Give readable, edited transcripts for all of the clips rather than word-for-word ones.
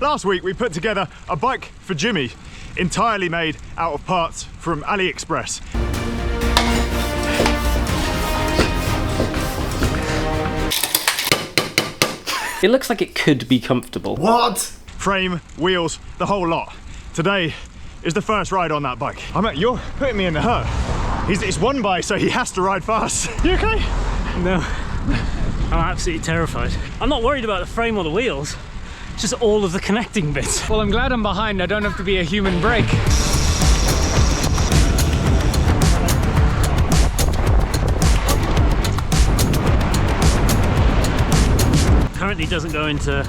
Last week we put together a bike for Jimmy, entirely made out of parts from AliExpress. It looks like it could be comfortable. What? Frame, wheels, the whole lot. Today is the first ride on that bike. You're putting me in the hurt. It's one bike, so he has to ride fast. You okay? No, I'm absolutely terrified. I'm not worried about the frame or the wheels, it's just all of the connecting bits. Well, I'm glad I'm behind. I don't have to be a human brake. Currently doesn't go into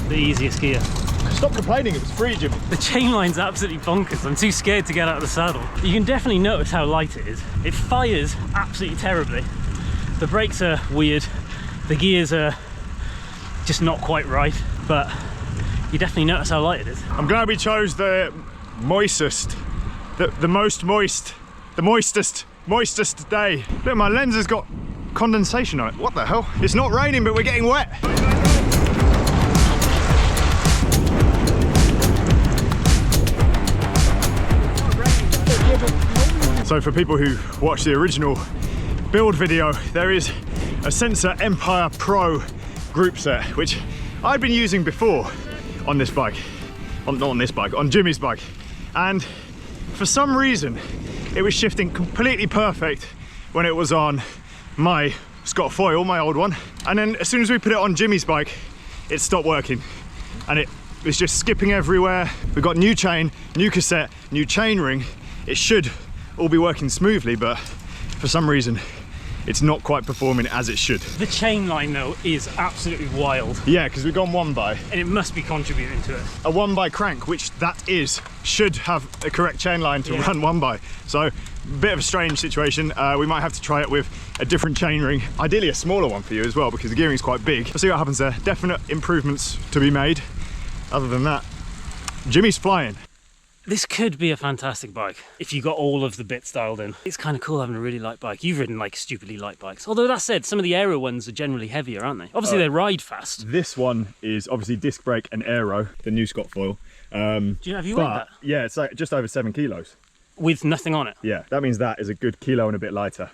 the easiest gear. Stop complaining, it was free, Jimmy. The chain line's absolutely bonkers. I'm too scared to get out of the saddle. You can definitely notice how light it is. It fires absolutely terribly. The brakes are weird. The gears are just not quite right, but you definitely notice how light it is. I'm glad we chose the moistest day. Look, my lens has got condensation on it. What the hell? It's not raining, but we're getting wet. So for people who watch the original build video, there is a Sensor Empire Pro group set, which I'd been using before on this bike. Not on this bike, on Jimmy's bike. And for some reason, it was shifting completely perfect when it was on my Scott Foil, my old one. And then as soon as we put it on Jimmy's bike, it stopped working. And it was just skipping everywhere. We've got new chain, new cassette, new chain ring. It should all be working smoothly, but for some reason it's not quite performing as it should. The chain line though is absolutely wild. Yeah, because we've gone one by. And it must be contributing to it. A one by crank, which that is, should have a correct chain line to run one by. So bit of a strange situation. We might have to try it with a different chain ring. Ideally a smaller one for you as well, because the gearing is quite big. We'll see what happens there. Definite improvements to be made. Other than that, Jimmy's flying. This could be a fantastic bike if you got all of the bits dialed in. It's kind of cool having a really light bike. You've ridden like stupidly light bikes. Although that said, some of the aero ones are generally heavier, aren't they? Obviously they ride fast. This one is obviously disc brake and aero, the new Scott Foil. Do you have you weighed that? Yeah, it's like just over 7 kilos. With nothing on it? Yeah, that means that is a good kilo and a bit lighter.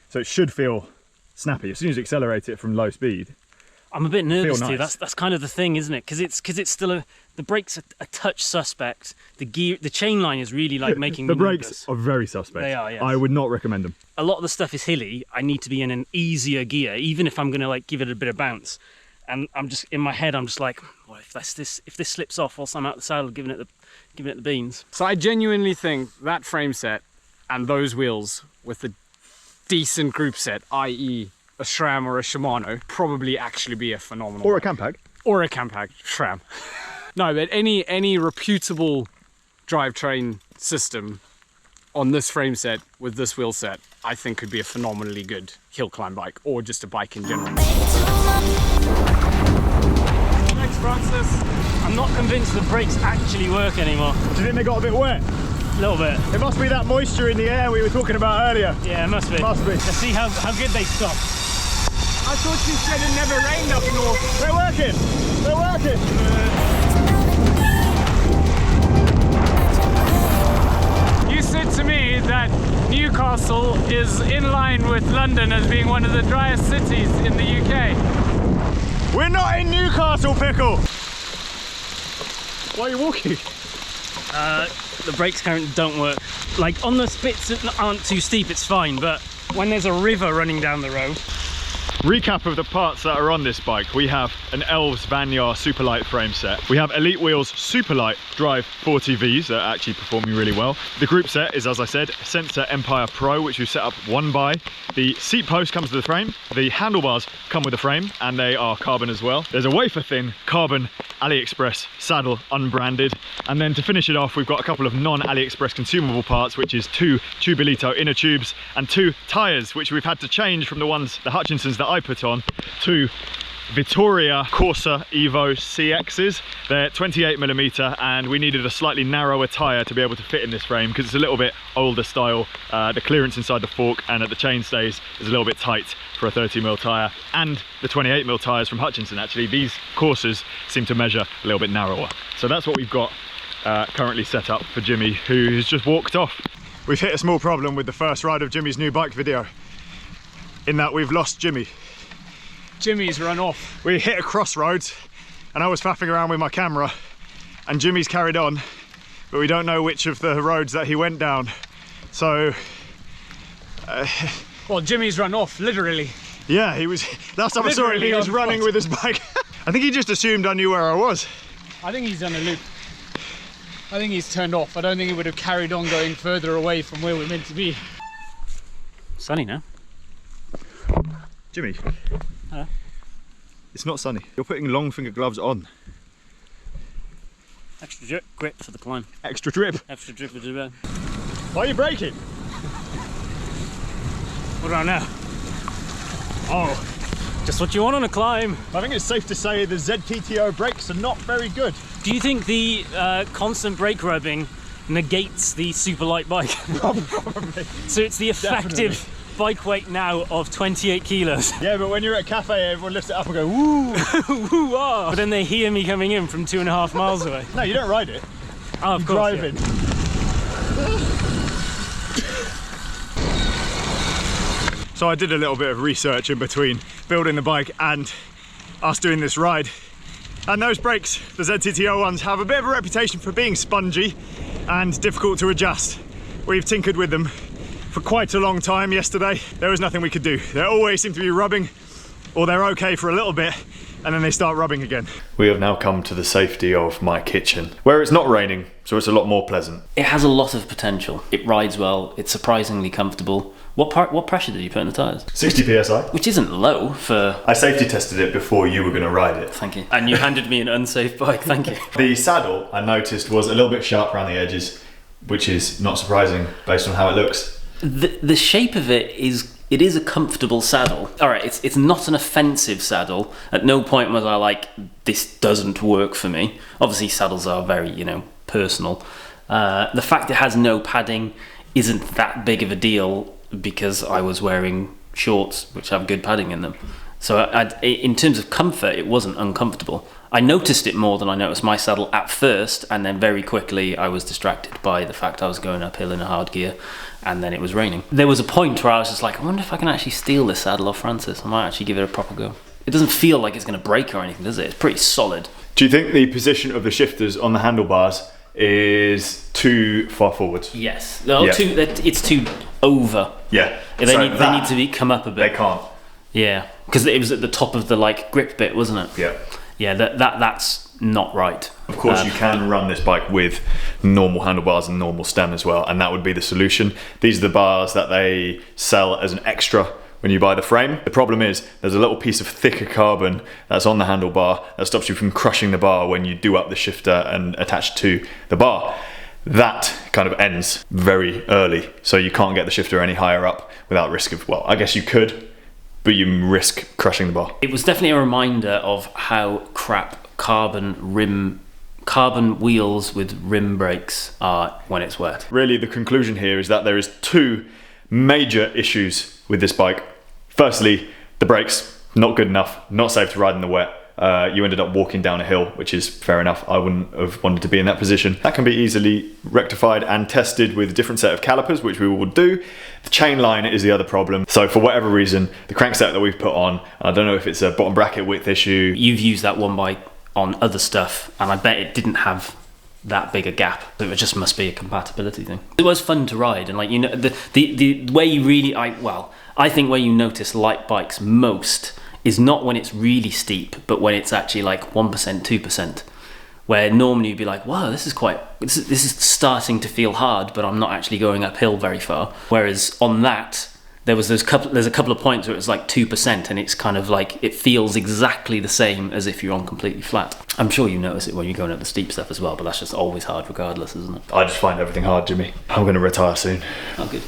So it should feel snappy. As soon as you accelerate it from low speed, I'm a bit nervous too. Nice. That's kind of the thing, isn't it? Because it's still the brakes are a touch suspect. The chain line is really like making the brakes are very suspect. They are, yes. I would not recommend them. A lot of the stuff is hilly. I need to be in an easier gear, even if I'm going to like give it a bit of bounce. And I'm just in my head, I'm just like, well, if this slips off whilst I'm out the saddle, giving it the beans. So I genuinely think that frame set and those wheels with a decent group set, i.e. a SRAM or a Shimano, probably actually be a phenomenal Or a bike. Campag. Or a Campag, SRAM. No, but any reputable drivetrain system on this frame set with this wheel set, I think could be a phenomenally good hill climb bike, or just a bike in general. Thanks, Francis. I'm not convinced the brakes actually work anymore. Do you think they got a bit wet? A little bit. It must be that moisture in the air we were talking about earlier. Yeah, it must be. Must be. Let's see how good they stop. I thought you said it never rained up north. They're working. They're working. You said to me that Newcastle is in line with London as being one of the driest cities in the UK. We're not in Newcastle, Pickle. Why are you walking? The brakes currently don't work. Like on the bits that aren't too steep, it's fine, but when there's a river running down the road. Recap of the parts that are on this bike. We have an Elves Vanyar Superlight frame set. We have Elite Wheels Superlight Drive 40Vs that are actually performing really well. The group set is, as I said, Sensor Empire Pro, which we've set up one by. The seat post comes with the frame. The handlebars come with the frame, and they are carbon as well. There's a wafer thin carbon AliExpress saddle, unbranded. And then to finish it off, we've got a couple of non-AliExpress consumable parts, which is 2 Tubolito inner tubes and 2 tyres, which we've had to change from the Hutchinsons that I put on to Vittoria Corsa Evo CXs. They're 28mm, and we needed a slightly narrower tyre to be able to fit in this frame because it's a little bit older style. The clearance inside the fork and at the chainstays is a little bit tight for a 30mm tyre, and the 28mm tyres from Hutchinson, actually, these Corsas seem to measure a little bit narrower. So that's what we've got currently set up for Jimmy, who's just walked off. We've hit a small problem with the first ride of Jimmy's new bike video, in that we've lost Jimmy. Jimmy's run off. We hit a crossroads and I was faffing around with my camera and Jimmy's carried on, but we don't know which of the roads that he went down. So well, Jimmy's run off, literally. yeah, he was, last time I saw him, he was running with his bike. I think he just assumed I knew where I was. I think he's done a loop. I think he's turned off. I don't think he would have carried on going further away from where we're meant to be. Sunny now. Jimmy. Hello. It's not sunny. You're putting long finger gloves on. Extra grip for the climb. Extra drip. Extra drip for the bed. Why are you braking? What do I know? Oh, Just what you want on a climb. I think it's safe to say the ZTTO brakes are not very good. Do you think the constant brake rubbing negates the Superlight bike? Probably. So it's the effective bike weight now of 28 kilos. Yeah, but when you're at a cafe, everyone lifts it up and go, woo! Woo, ah. But then they hear me coming in from 2.5 miles away. No, you don't ride it. Oh, of You course, drive yeah. it. So I did a little bit of research in between building the bike and us doing this ride. And those brakes, the ZTTO ones, have a bit of a reputation for being spongy and difficult to adjust. We've tinkered with them for quite a long time yesterday. There was nothing we could do. They always seem to be rubbing, or they're okay for a little bit, and then they start rubbing again. We have now come to the safety of my kitchen, where it's not raining, so it's a lot more pleasant. It has a lot of potential. It rides well, it's surprisingly comfortable. What pressure did you put in the tyres? 60 PSI. Which isn't low for... I safety tested it before you were going to ride it. Thank you. And you handed me an unsafe bike, thank you. The saddle, I noticed, was a little bit sharp around the edges, which is not surprising based on how it looks. The shape of it is a comfortable saddle. All right, it's not an offensive saddle. At no point was I like, this doesn't work for me. Obviously, saddles are very, personal. The fact it has no padding isn't that big of a deal because I was wearing shorts which have good padding in them. So in terms of comfort, it wasn't uncomfortable. I noticed it more than I noticed my saddle at first, and then very quickly I was distracted by the fact I was going uphill in a hard gear, and then it was raining. There was a point where I was just like, I wonder if I can actually steal this saddle off Francis. I might actually give it a proper go. It doesn't feel like it's going to break or anything, does it? It's pretty solid. Do you think the position of the shifters on the handlebars is too far forwards? Yes. No, Yeah. It's too over. Yeah. They need to come up a bit. They can't. Yeah, because it was at the top of the grip bit, wasn't it? Yeah. Yeah, that's not right. Of course, you can run this bike with normal handlebars and normal stem as well, and that would be the solution. These are the bars that they sell as an extra when you buy the frame. The problem is there's a little piece of thicker carbon that's on the handlebar that stops you from crushing the bar when you do up the shifter and attach to the bar. That kind of ends very early, so you can't get the shifter any higher up without risk of, well, I guess you could, but you risk crushing the bar. It was definitely a reminder of how crap carbon wheels with rim brakes are when it's wet. Really, the conclusion here is that there is two major issues with this bike. Firstly, the brakes, not good enough, not safe to ride in the wet. You ended up walking down a hill, which is fair enough. I wouldn't have wanted to be in that position. That can be easily rectified and tested with a different set of calipers, which we will do. The chain line is the other problem. So for whatever reason, the crankset that we've put on, I don't know if it's a bottom bracket width issue. You've used that one bike on other stuff, and I bet it didn't have that big a gap. It just must be a compatibility thing. It was fun to ride, and the way you really, I think where you notice light bikes most is not when it's really steep, but when it's actually like 1%, 2%, where normally you'd be like, wow, this is starting to feel hard, but I'm not actually going uphill very far. Whereas on that, there's a couple of points where it's like 2%, and it's kind of like, it feels exactly the same as if you're on completely flat. I'm sure you notice it when you're going up the steep stuff as well, but that's just always hard regardless, isn't it? I just find everything hard, Jimmy. I'm going to retire soon. Oh, good.